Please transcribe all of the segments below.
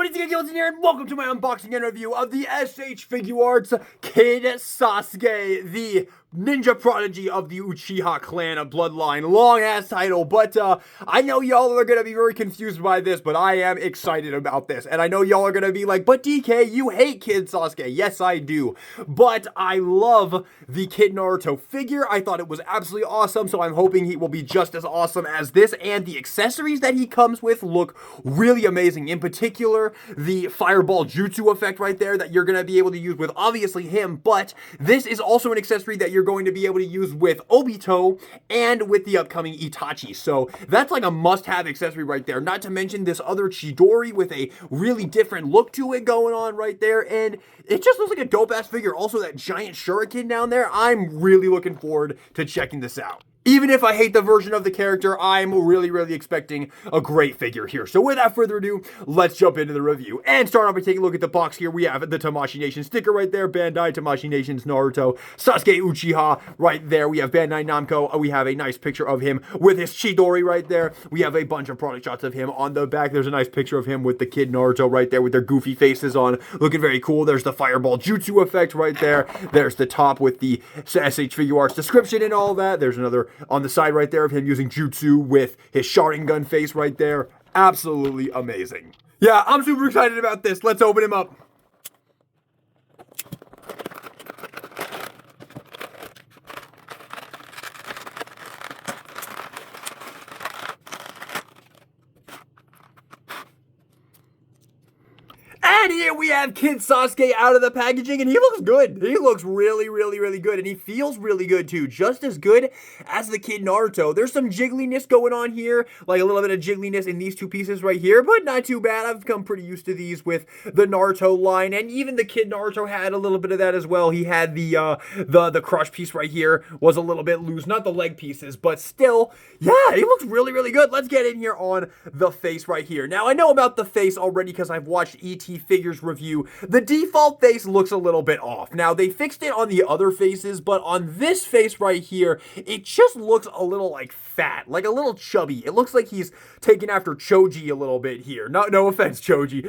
everybody, Sasuke Uchiha here, and welcome to my unboxing and review of the SH Figuarts Kid Sasuke, the ninja prodigy of the Uchiha clan of bloodline. Long ass title, but I know y'all are gonna be very confused by this, but I am excited about this. And I know y'all are gonna be like, but DK, you hate Kid Sasuke. Yes, I do. But I love the Kid Naruto figure. I thought it was absolutely awesome, so I'm hoping he will be just as awesome as this. And the accessories that he comes with look really amazing. In particular, the fireball jutsu effect right there that you're gonna be able to use with obviously him, but this is also an accessory that you're going to be able to use with Obito and with the upcoming Itachi. So that's like a must-have accessory right there. Not to mention this other Chidori with a really different look to it going on right there. And it just looks like a dope-ass figure. Also, that giant shuriken down there. I'm really looking forward to checking this out. Even if I hate the version of the character, I'm really expecting a great figure here. So without further ado, let's jump into the review. And start off by taking a look at the box here. We have the Tamashii Nation sticker right there. Bandai Tamashii Nation's Naruto. Sasuke Uchiha right there. We have Bandai Namco. We have a nice picture of him with his Chidori right there. We have a bunch of product shots of him on the back. There's a nice picture of him with the Kid Naruto right there with their goofy faces on. Looking very cool. There's the fireball jutsu effect right there. There's the top with the SH Figuarts description and all that. There's another on the side right there of him using jutsu with his Sharingan face right there. Absolutely amazing. Yeah, I'm super excited about this. Let's open him up. And here we have Kid Sasuke out of the packaging, and he looks good. He looks really good, and he feels really good too. Just as good as the Kid Naruto. There's some jiggliness going on here, like a little bit of jiggliness in these two pieces right here, but not too bad. I've become pretty used to these with the Naruto line, and even the Kid Naruto had a little bit of that as well. He had the crush piece right here was a little bit loose, not the leg pieces, but still, yeah, he looks really good. Let's get in here on the face right here. Now, I know about the face already because I've watched ET Figures review. The default face looks a little bit off. Now, they fixed it on the other faces, but on this face right here, it just looks a little like fat, like a little chubby. It looks like he's taken after Choji a little bit here. No offense, Choji.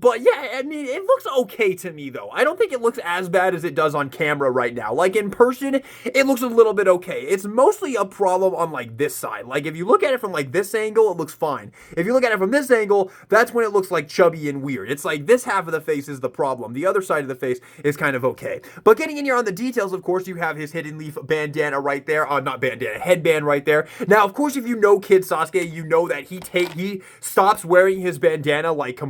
But yeah, I mean, it looks okay to me though. I don't think it looks as bad as it does on camera right now. Like in person, it looks a little bit okay. It's mostly a problem on like this side. Like if you look at it from like this angle, it looks fine. If you look at it from this angle, that's when it looks like chubby and weird. It's like this half of the face is the problem. The other side of the face is kind of okay. But getting in here on the details, of course, you have his hidden leaf bandana right there. Not bandana, headband right there. Now, of course, if you know Kid Sasuke, you know that he stops wearing his bandana, like,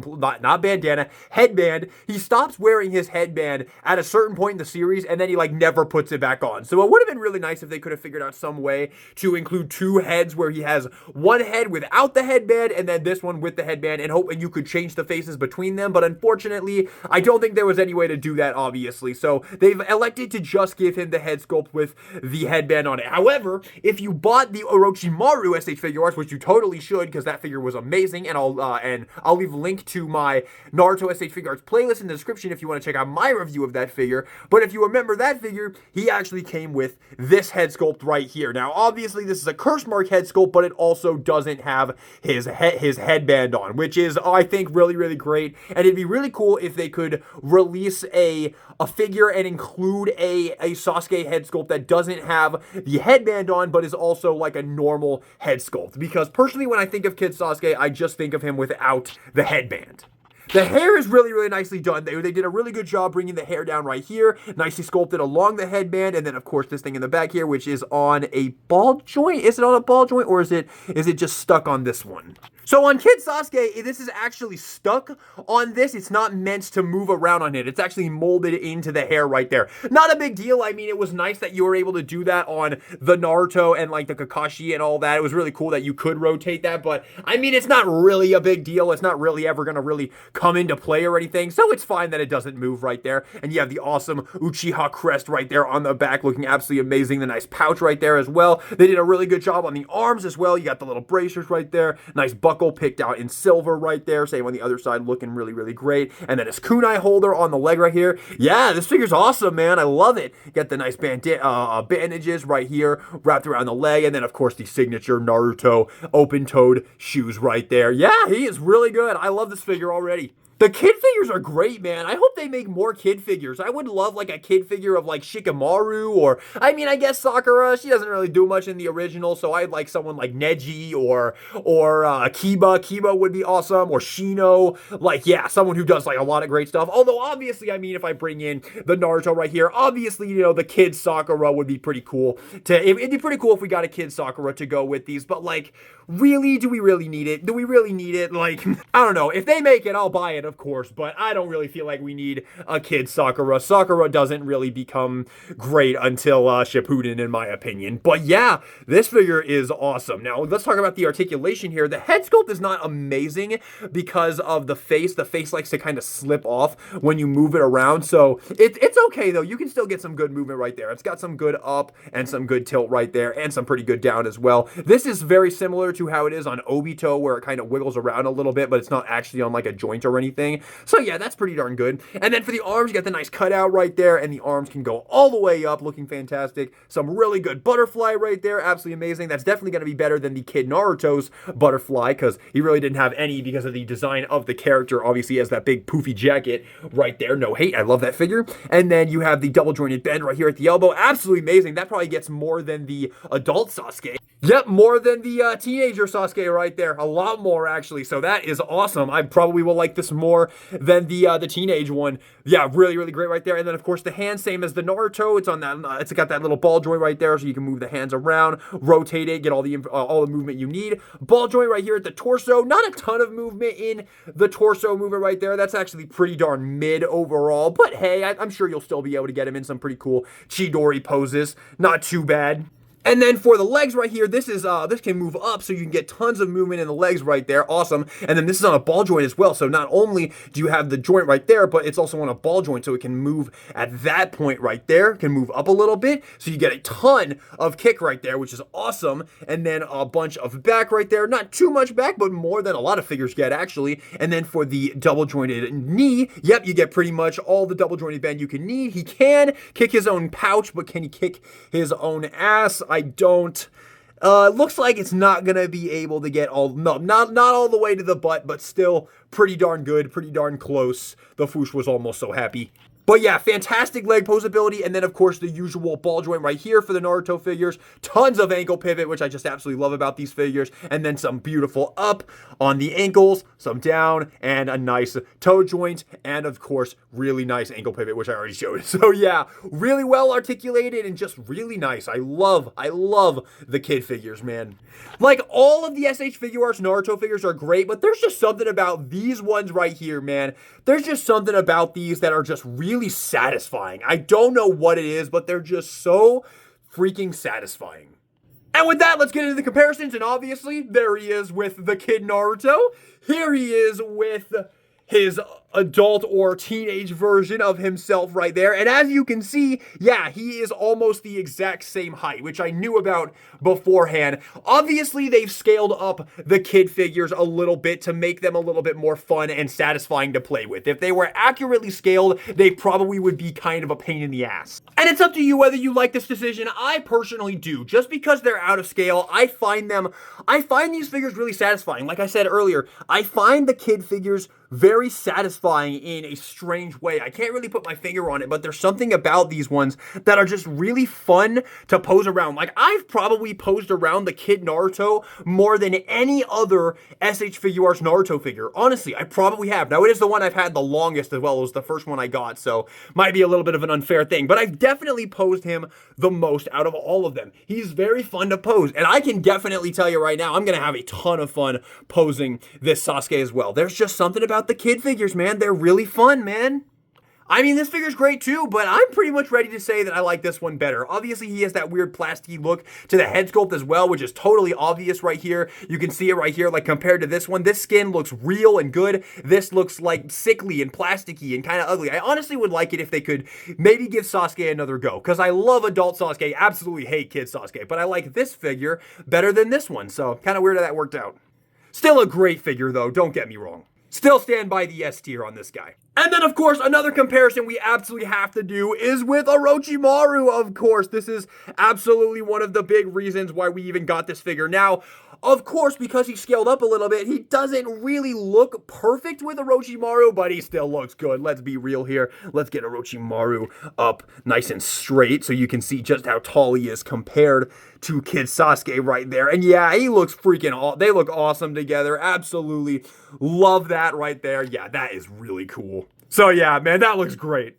not bandana, headband. He stops wearing his headband at a certain point in the series, and then he, like, never puts it back on. So it would have been really nice if they could have figured out some way to include two heads where he has one head without the headband, and then this one with the headband, and you could change the faces between them. But unfortunately, I don't think there was any way to do that, obviously. So they've elected to just give him the head sculpt with the headband on it. However, if you bought the Orochimaru SH Figuarts, which you totally should, because that figure was amazing, and I'll leave a link to my Naruto SH Figuarts playlist in the description if you want to check out my review of that figure. But if you remember that figure, he actually came with this head sculpt right here. Now, obviously, this is a curse mark head sculpt, but it also doesn't have his headband on, which is, I think, really great. And it'd be really cool if they could release a figure and include a Sasuke head sculpt that doesn't have the headband on, but is also like a normal head sculpt. Because personally, when I think of Kid Sasuke, I just think of him without the headband. The hair is really nicely done. They did a really good job bringing the hair down right here, nicely sculpted along the headband, and then of course this thing in the back here, which is on a ball joint. Is it on a ball joint, or is it just stuck on this one? So on Kid Sasuke, this is actually stuck on this. It's not meant to move around on it. It's actually molded into the hair right there. Not a big deal. I mean, it was nice that you were able to do that on the Naruto and like the Kakashi and all that. It was really cool that you could rotate that, but I mean, it's not really a big deal. It's not really ever going to really come into play or anything, so it's fine that it doesn't move right there. And you have the awesome Uchiha crest right there on the back, looking absolutely amazing. The nice pouch right there as well. They did a really good job on the arms as well. You got the little bracers right there. Nice buckle picked out in silver right there. Same on the other side, looking really great. And then his kunai holder on the leg right here. Yeah, this figure's awesome, man. I love it. Got the nice bandages right here wrapped around the leg. And then, of course, the signature Naruto open-toed shoes right there. Yeah, he is really good. I love this figure already. The kid figures are great, man. I hope they make more kid figures. I would love like a kid figure of like Shikamaru, or I mean, I guess Sakura. She doesn't really do much in the original, so I'd like someone like Neji or Kiba. Kiba would be awesome, or Shino. Like, yeah, someone who does like a lot of great stuff. Although obviously, I mean, if I bring in the Naruto right here, obviously, you know, the kid Sakura would be pretty cool. It'd be pretty cool if we got a kid Sakura to go with these, but like, really, do we really need it? Do we really need it? Like, I don't know. If they make it, I'll buy it, of course, but I don't really feel like we need a kid Sakura. Sakura doesn't really become great until Shippuden, in my opinion. But yeah, this figure is awesome. Now, let's talk about the articulation here. The head sculpt is not amazing because of the face. The face likes to kind of slip off when you move it around, so it's okay, though. You can still get some good movement right there. It's got some good up and some good tilt right there, and some pretty good down as well. This is very similar to how it is on Obito, where it kind of wiggles around a little bit, but it's not actually on like a joint or anything. So yeah, that's pretty darn good. And then for the arms, you got the nice cutout right there, and the arms can go all the way up, looking fantastic. Some really good butterfly right there, absolutely amazing. That's definitely going to be better than the Kid Naruto's butterfly, because he really didn't have any because of the design of the character. Obviously, he has that big poofy jacket right there. No hate, I love that figure. And then you have the double jointed bend right here at the elbow, absolutely amazing. That probably gets more than the adult Sasuke. Yep, more than the teenager Sasuke right there. A lot more, actually. So that is awesome. I probably will like this more than the teenage one. Yeah, really, really great right there. And then, of course, the hand, same as the Naruto. It's on that. It's got that little ball joint right there, so you can move the hands around, rotate it, get all the movement you need. Ball joint right here at the torso. Not a ton of movement in the torso movement right there. That's actually pretty darn mid overall. But hey, I'm sure you'll still be able to get him in some pretty cool Chidori poses. Not too bad. And then for the legs right here, this can move up, so you can get tons of movement in the legs right there. Awesome. And then this is on a ball joint as well. So not only do you have the joint right there, but it's also on a ball joint, so it can move at that point right there. Can move up a little bit, so you get a ton of kick right there, which is awesome. And then a bunch of back right there. Not too much back, but more than a lot of figures get, actually. And then for the double jointed knee, yep, you get pretty much all the double jointed bend you can need. He can kick his own pouch, but can he kick his own ass? I don't. Looks like it's not gonna be able to get all, no, not all the way to the butt, but still pretty darn good, pretty darn close. The Foosh was almost so happy. But yeah, fantastic leg posability, and then of course the usual ball joint right here for the Naruto figures. Tons of ankle pivot, which I just absolutely love about these figures. And then some beautiful up on the ankles, some down, and a nice toe joint, and of course, really nice ankle pivot, which I already showed. So yeah, really well articulated and just really nice. I love the kid figures, man. Like, all of the SH Figuarts Naruto figures are great, but there's just something about these ones right here, man. There's just something about these that are just really satisfying. I don't know what it is, but they're just so freaking satisfying. And with that, let's get into the comparisons. And obviously, there he is with the Kid Naruto. Here he is with his adult or teenage version of himself right there. And as you can see, yeah, he is almost the exact same height, which I knew about beforehand. Obviously, they've scaled up the kid figures a little bit to make them a little bit more fun and satisfying to play with. If they were accurately scaled, they probably would be kind of a pain in the ass. And it's up to you whether you like this decision. I personally do. Just because they're out of scale, I find these figures really satisfying. Like I said earlier, I find the kid figures very satisfying in a strange way. I can't really put my finger on it, but there's something about these ones that are just really fun to pose around. Like, I've probably posed around the Kid Naruto more than any other SH Figuarts Naruto figure. Honestly, I probably have. Now, it is the one I've had the longest as well. It was the first one I got, so might be a little bit of an unfair thing, but I've definitely posed him the most out of all of them. He's very fun to pose, and I can definitely tell you right now, I'm gonna have a ton of fun posing this Sasuke as well. There's just something about the kid figures, man. They're really fun, man. I mean, this figure's great too, but I'm pretty much ready to say that I like this one better. Obviously, he has that weird plasticky look to the head sculpt as well, which is totally obvious right here. You can see it right here, like, compared to this one. This skin looks real and good. This looks like sickly and plasticky and kind of ugly. I honestly would like it if they could maybe give Sasuke another go, because I love adult Sasuke, absolutely hate kid Sasuke, but I like this figure better than this one, so kind of weird how that worked out. Still a great figure though, don't get me wrong. Still stand by the S tier on this guy. And then, of course, another comparison we absolutely have to do is with Orochimaru, of course. This is absolutely one of the big reasons why we even got this figure. Now, Of course, because he scaled up a little bit, he doesn't really look perfect with Orochimaru, but he still looks good. Let's be real here. Let's get Orochimaru up nice and straight so you can see just how tall he is compared to Kid Sasuke right there. And yeah, he looks freaking awesome. They look awesome together. Absolutely love that right there. Yeah, that is really cool. So yeah, man, that looks great.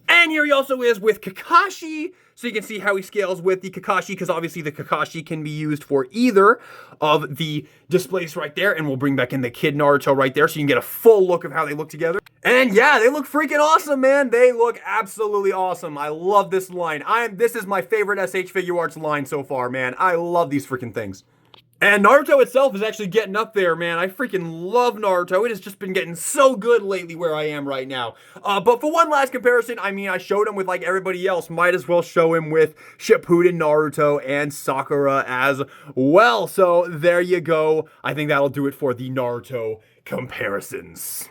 And here he also is with Kakashi, so you can see how he scales with the Kakashi, because obviously the Kakashi can be used for either of the displays right there, and we'll bring back in the Kid Naruto right there, so you can get a full look of how they look together. And yeah, they look freaking awesome, man. They look absolutely awesome. I love this line. This is my favorite SH Figuarts line so far, man. I love these freaking things. And Naruto itself is actually getting up there, man. I freaking love Naruto. It has just been getting so good lately where I am right now. But for one last comparison, I mean, I showed him with like everybody else. Might as well show him with Shippuden Naruto and Sakura as well. So there you go. I think that'll do it for the Naruto comparisons.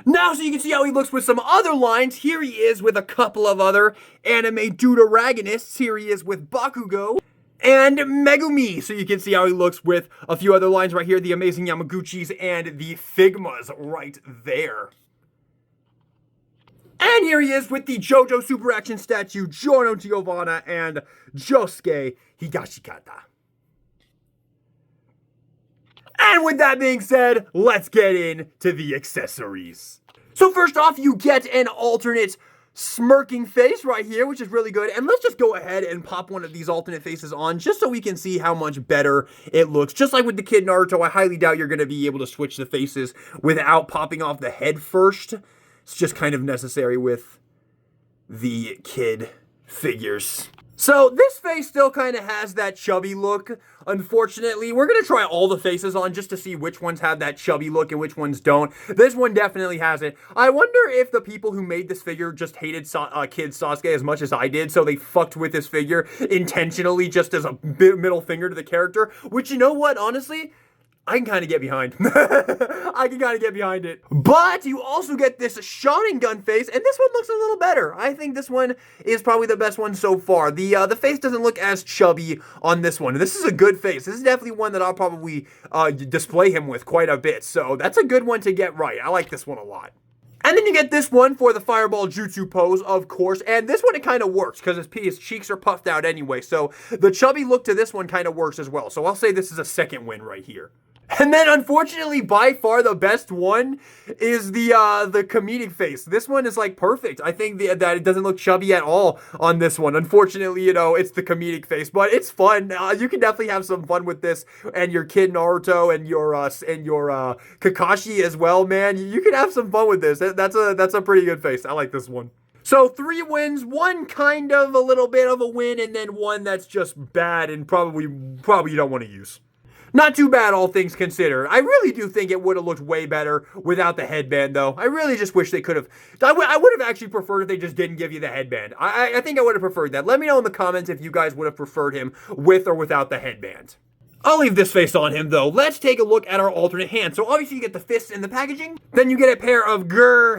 Now, so you can see how he looks with some other lines. Here he is with a couple of other anime deuteragonists. Here he is with Bakugo and Megumi, so you can see how he looks with a few other lines right here, the Amazing Yamaguchis and the Figmas right there. And here he is with the JoJo Super Action statue, Giorno Giovanna and Josuke Higashikata. And with that being said, let's get into the accessories. So first off, you get an alternate smirking face right here, which is really good. And let's just go ahead and pop one of these alternate faces on just so we can see how much better it looks. Just like with the Kid Naruto, I highly doubt you're going to be able to switch the faces without popping off the head first. It's just kind of necessary with the kid figures. So this face still kind of has that chubby look, unfortunately. We're going to try all the faces on just to see which ones have that chubby look and which ones don't. This one definitely has it. I wonder if the people who made this figure just hated Kid Sasuke as much as I did, so they fucked with this figure intentionally just as a middle finger to the character. Which, you know what, honestly, I can kind of get behind. I can kind of get behind it. But you also get this Sharingan face, and this one looks a little better. I think this one is probably the best one so far. The face doesn't look as chubby on this one. This is a good face. This is definitely one that I'll probably display him with quite a bit. So that's a good one to get right. I like this one a lot. And then you get this one for the Fireball Jutsu pose, of course. And this one, it kind of works because his cheeks are puffed out anyway. So the chubby look to this one kind of works as well. So I'll say this is a second win right here. And then, unfortunately, by far the best one is the comedic face. This one is, like, perfect. I think that it doesn't look chubby at all on this one. Unfortunately, you know, it's the comedic face, but it's fun. You can definitely have some fun with this and your Kid Naruto and your Kakashi as well, man. You can have some fun with this. That's a pretty good face. I like this one. So 3 wins, 1 kind of a little bit of a win, and then 1 that's just bad and probably you don't want to use. Not too bad, all things considered. I really do think it would have looked way better without the headband, though. I really just wish they could have. I would have actually preferred if they just didn't give you the headband. I think I would have preferred that. Let me know in the comments if you guys would have preferred him with or without the headband. I'll leave this face on him, though. Let's take a look at our alternate hands. So obviously you get the fists in the packaging. Then you get a pair of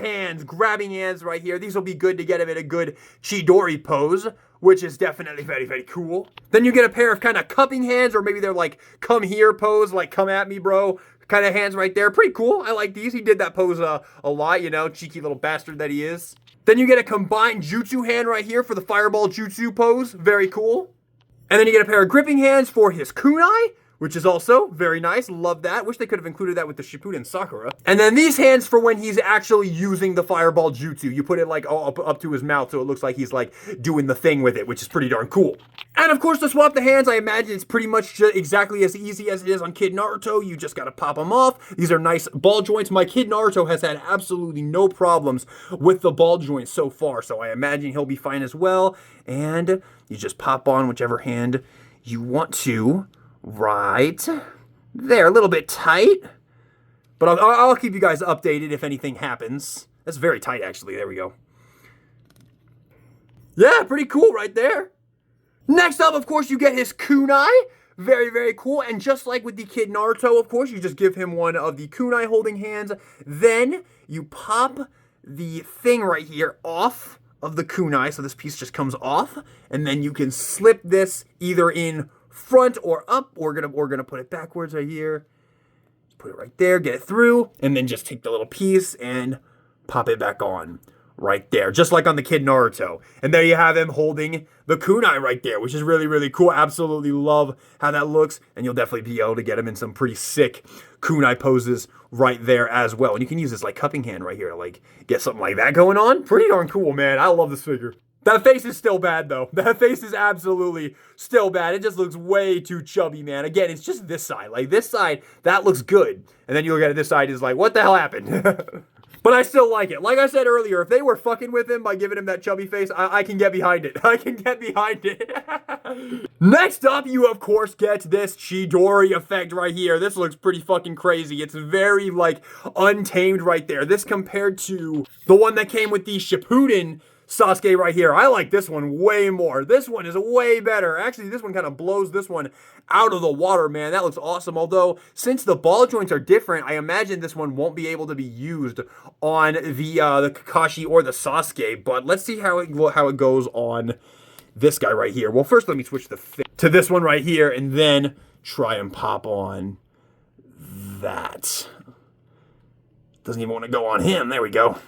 hands, grabbing hands right here. These will be good to get him in a good Chidori pose, which is definitely very, very cool. Then you get a pair of kind of cupping hands, or maybe they're like, come here pose, like come at me, bro, kind of hands right there. Pretty cool. I like these. He did that pose a lot, you know, cheeky little bastard that he is. Then you get a combined jutsu hand right here for the Fireball Jutsu pose. Very cool. And then you get a pair of gripping hands for his kunai, which is also very nice. Love that. Wish they could have included that with the Shippuden Sakura. And then these hands for when he's actually using the Fireball Jutsu. You put it like up to his mouth so it looks like he's like doing the thing with it, which is pretty darn cool. And of course, to swap the hands, I imagine it's pretty much exactly as easy as it is on Kid Naruto. You just gotta pop them off. These are nice ball joints. My Kid Naruto has had absolutely no problems with the ball joints so far, so I imagine he'll be fine as well. And you just pop on whichever hand you want to. Right there, a little bit tight, but I'll keep you guys updated if anything happens. That's very tight, actually. There we go. Yeah, pretty cool right there. Next up, of course, you get his kunai. Very, very cool. And just like with the Kid Naruto, of course, you just give him one of the kunai holding hands. Then you pop the thing right here off of the kunai, so this piece just comes off, and then you can slip this either in front or up. We're gonna put it backwards right here. Put it right there, get it through, and then just take the little piece and pop it back on right there, just like on the Kid Naruto. And there you have him holding the kunai right there, which is really, really cool. Absolutely love how that looks, and you'll definitely be able to get him in some pretty sick kunai poses right there as well. And you can use this like cupping hand right here to like get something like that going on. Pretty darn cool, man. I love this figure. That face is still bad, though. That face is absolutely still bad. It just looks way too chubby, man. Again, it's just this side. Like, this side, that looks good. And then you look at it, this side is like, what the hell happened? But I still like it. Like I said earlier, if they were fucking with him by giving him that chubby face, I can get behind it. I can get behind it. Next up, you of course get this Chidori effect right here. This looks pretty fucking crazy. It's very, like, untamed right there. This compared to the one that came with the Shippuden Sasuke right here. I like this one way more. This one is way better. Actually, this one kind of blows this one out of the water, man. That looks awesome. Although, since the ball joints are different, I imagine this one won't be able to be used on the Kakashi or the Sasuke. But let's see how it goes on this guy right here. Well, first let me switch to this one right here, and then try and pop on that. Doesn't even want to go on him. There we go.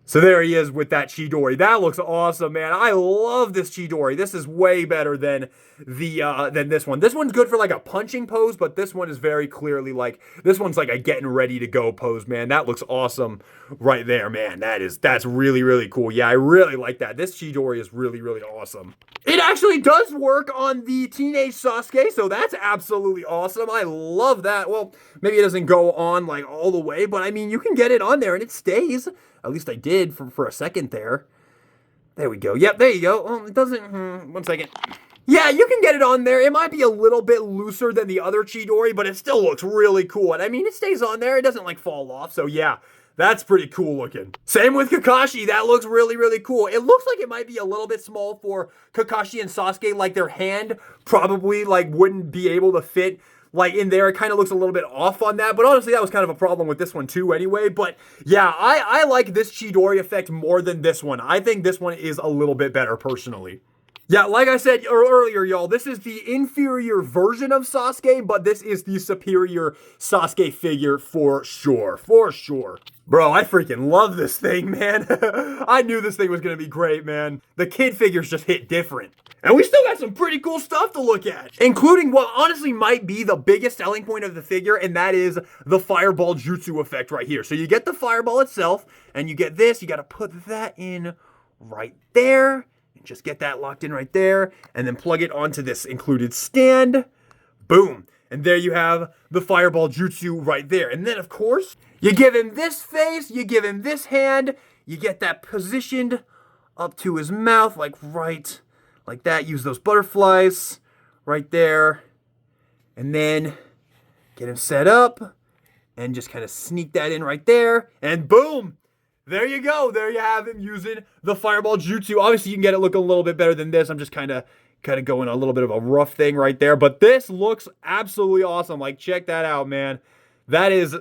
So there he is with that Chidori. That looks awesome, man. I love this Chidori. This is way better than than this one. This one's good for like a punching pose, but this one is very clearly like, this one's like a getting ready to go pose, man. That looks awesome right there, man. That's really, really cool. Yeah, I really like that. This Chidori is really, really awesome. It actually does work on the teenage Sasuke, so that's absolutely awesome. I love that. Well, maybe it doesn't go on like all the way, but I mean, you can get it on there and it stays. At least I did for a second there. There we go. Yep, there you go. Oh, it doesn't, one second. Yeah, you can get it on there. It might be a little bit looser than the other Chidori, but it still looks really cool. And I mean, it stays on there. It doesn't like fall off. So yeah, that's pretty cool looking. Same with Kakashi. That looks really, really cool. It looks like it might be a little bit small for Kakashi and Sasuke. Like their hand probably like wouldn't be able to fit like in there. It kind of looks a little bit off on that, but honestly that was kind of a problem with this one too anyway. But yeah, I like this Chidori effect more than this one. I think this one is a little bit better personally. Yeah, like I said earlier, y'all, this is the inferior version of Sasuke, but this is the superior Sasuke figure for sure. For sure. Bro, I freaking love this thing, man. I knew this thing was going to be great, man. The kid figures just hit different. And we still got some pretty cool stuff to look at, including what honestly might be the biggest selling point of the figure, and that is the fireball jutsu effect right here. So you get the fireball itself, and you get this. You got to put that in right there. Just get that locked in right there, and then plug it onto this included stand. Boom. And there you have the fireball jutsu right there. And then, of course, you give him this face, you give him this hand, you get that positioned up to his mouth, like right like that. Use those butterflies right there. And then get him set up, and just kind of sneak that in right there, and boom. There you go. There you have him using the fireball jutsu. Obviously, you can get it looking a little bit better than this. I'm just kind of going a little bit of a rough thing right there. But this looks absolutely awesome. Like, check that out, man. That is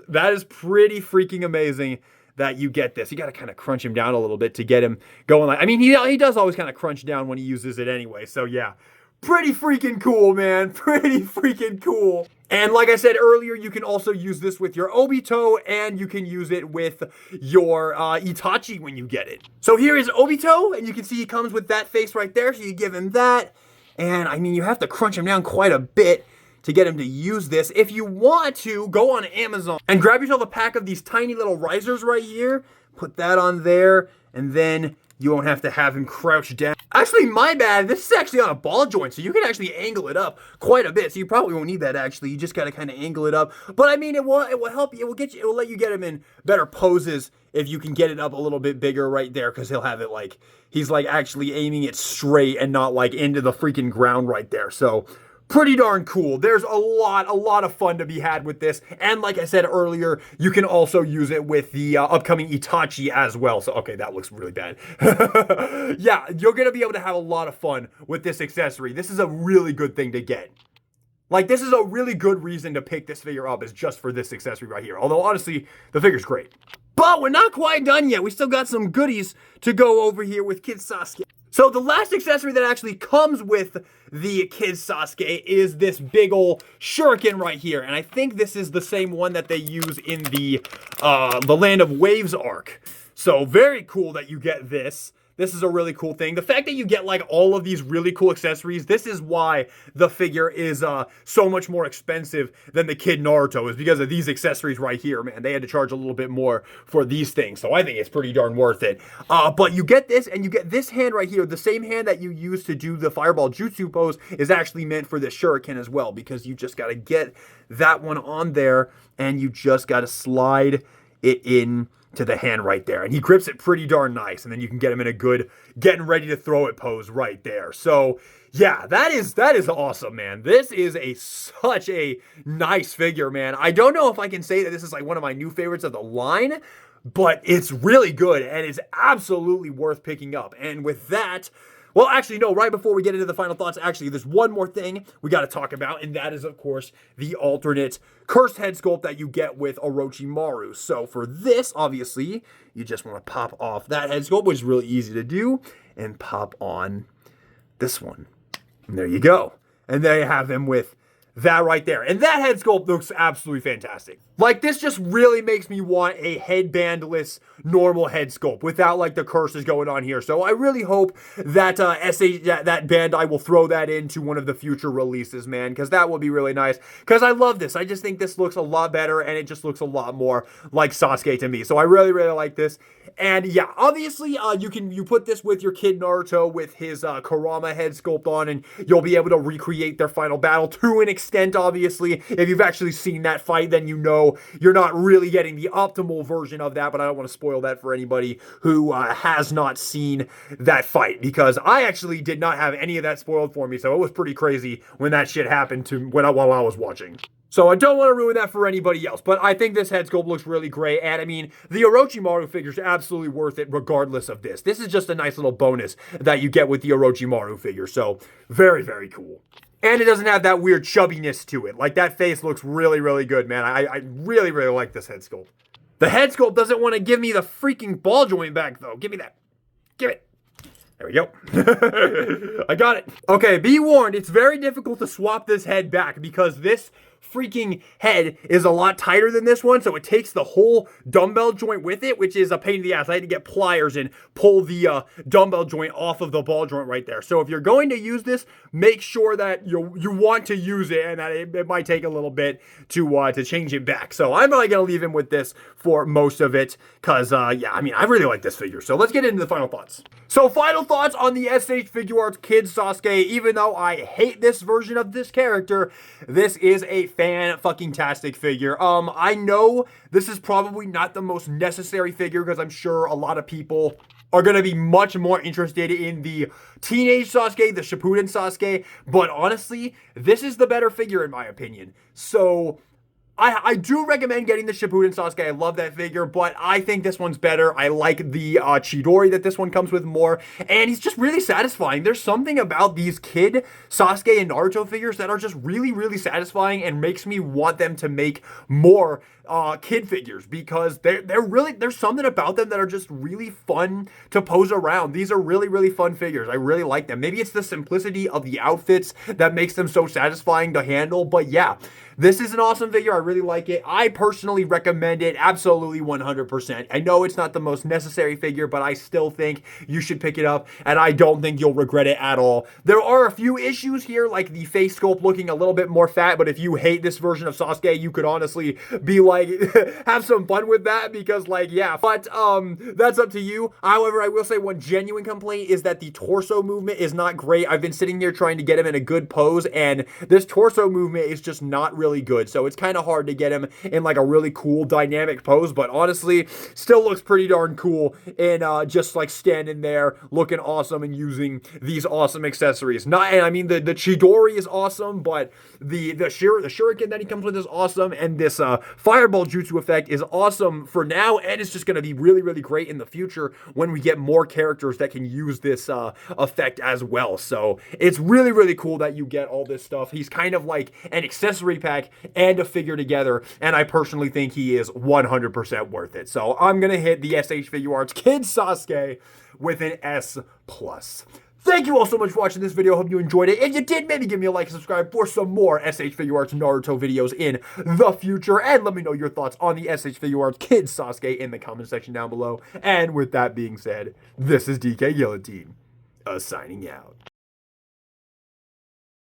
pretty freaking amazing that you get this. You got to kind of crunch him down a little bit to get him going. Like, I mean, he does always kind of crunch down when he uses it anyway. So, yeah. Pretty freaking cool, man. Pretty freaking cool. And like I said earlier, you can also use this with your Obito, and you can use it with your Itachi when you get it. So here is Obito, and you can see he comes with that face right there, so you give him that. And I mean, you have to crunch him down quite a bit to get him to use this. If you want to, go on Amazon and grab yourself a pack of these tiny little risers right here, put that on there, and then you won't have to have him crouch down. Actually, my bad. This is actually on a ball joint, so you can actually angle it up quite a bit. So you probably won't need that actually. You just gotta kind of angle it up. But I mean, it will help you. It will let you get him in better poses if you can get it up a little bit bigger right there, because he'll have it like he's like actually aiming it straight and not like into the freaking ground right there. So pretty darn cool. There's a lot of fun to be had with this. And like I said earlier, you can also use it with the upcoming Itachi as well. So, okay, that looks really bad. Yeah, you're going to be able to have a lot of fun with this accessory. This is a really good thing to get. Like, this is a really good reason to pick this figure up, is just for this accessory right here. Although, honestly, the figure's great. But we're not quite done yet. We still got some goodies to go over here with Kid Sasuke. So the last accessory that actually comes with the Kid Sasuke is this big ol' shuriken right here. And I think this is the same one that they use in the Land of Waves arc. So very cool that you get this. This is a really cool thing. The fact that you get like all of these really cool accessories, this is why the figure is so much more expensive than the Kid Naruto, is because of these accessories right here, man. They had to charge a little bit more for these things, so I think it's pretty darn worth it. But you get this, and you get this hand right here. The same hand that you use to do the Fireball Jutsu pose is actually meant for this shuriken as well, because you just got to get that one on there, and you just got to slide it in to the hand right there, and he grips it pretty darn nice, and then you can get him in a good getting ready to throw it pose right there. So yeah, that is awesome, man. This is such a nice figure, man. I don't know if I can say that this is like one of my new favorites of the line, but it's really good and it's absolutely worth picking up. And with that, well, actually, no, right before we get into the final thoughts, actually, there's one more thing we got to talk about, and that is, of course, the alternate cursed head sculpt that you get with Orochimaru. So for this, obviously, you just want to pop off that head sculpt, which is really easy to do, and pop on this one. And there you go. And there you have him with that right there. And that head sculpt looks absolutely fantastic. Like, this just really makes me want a headbandless normal head sculpt without like the curses going on here. So I really hope that that Bandai will throw that into one of the future releases, man, because that would be really nice. Because I love this. I just think this looks a lot better, and it just looks a lot more like Sasuke to me. So I really, really like this. And yeah, obviously, you put this with your Kid Naruto with his Kurama head sculpt on, and you'll be able to recreate their final battle to an extent, obviously. If you've actually seen that fight, then you know you're not really getting the optimal version of that, but I don't want to spoil that for anybody who has not seen that fight, because I actually did not have any of that spoiled for me, so it was pretty crazy when that shit happened while I was watching. So I don't want to ruin that for anybody else, but I think this head sculpt looks really great, and I mean, the Orochimaru figure is absolutely worth it regardless of this. This is just a nice little bonus that you get with the Orochimaru figure, so very, very cool. And it doesn't have that weird chubbiness to it. Like, that face looks really, really good, man. I really, really like this head sculpt. The head sculpt doesn't want to give me the freaking ball joint back, though. Give me that. Give it. There we go. I got it. Okay, be warned, it's very difficult to swap this head back because this freaking head is a lot tighter than this one, so it takes the whole dumbbell joint with it, which is a pain in the ass. I had to get pliers and pull the dumbbell joint off of the ball joint right there. So if you're going to use this, make sure that you want to use it, and that it might take a little bit to change it back. So I'm probably going to leave him with this for most of it, because, yeah, I mean, I really like this figure. So let's get into the final thoughts. So final thoughts on the SH Figuarts Kid Sasuke. Even though I hate this version of this character, this is a fan-fucking-tastic figure. I know this is probably not the most necessary figure, because I'm sure a lot of people are going to be much more interested in the teenage Sasuke, the Shippuden Sasuke, but honestly, this is the better figure in my opinion. So I do recommend getting the Shippuden Sasuke. I love that figure, but I think this one's better. I like the Chidori that this one comes with more, and he's just really satisfying. There's something about these Kid Sasuke and Naruto figures that are just really, really satisfying and makes me want them to make more Kid figures, because there's something about them that are just really fun to pose around. These are really, really fun figures. I really like them. Maybe it's the simplicity of the outfits that makes them so satisfying to handle, but yeah, this is an awesome figure. I really like it. I personally recommend it absolutely 100%. I know it's not the most necessary figure, but I still think you should pick it up, and I don't think you'll regret it at all. There are a few issues here, like the face sculpt looking a little bit more fat, but if you hate this version of Sasuke, you could honestly be like, have some fun with that, because like, yeah, but that's up to you. However, I will say one genuine complaint is that the torso movement is not great. I've been sitting there trying to get him in a good pose, and this torso movement is just not really good, so it's kind of hard to get him in like a really cool dynamic pose, but honestly still looks pretty darn cool, and just like standing there looking awesome and using these awesome accessories. And I mean, the Chidori is awesome, but the shuriken that he comes with is awesome, and this fireball jutsu effect is awesome for now, and it's just going to be really, really great in the future when we get more characters that can use this effect as well. So it's really, really cool that you get all this stuff. He's kind of like an accessory pack and a figure together, and I personally think he is 100% worth it. So I'm gonna hit the SH Figuarts Kid Sasuke with an S+. Thank you all so much for watching this video. Hope you enjoyed it. If you did, maybe give me a like and subscribe for some more SH Figuarts Naruto videos in the future. And let me know your thoughts on the SH Figuarts Kid Sasuke in the comment section down below. And with that being said, this is DK Guillotine, signing out.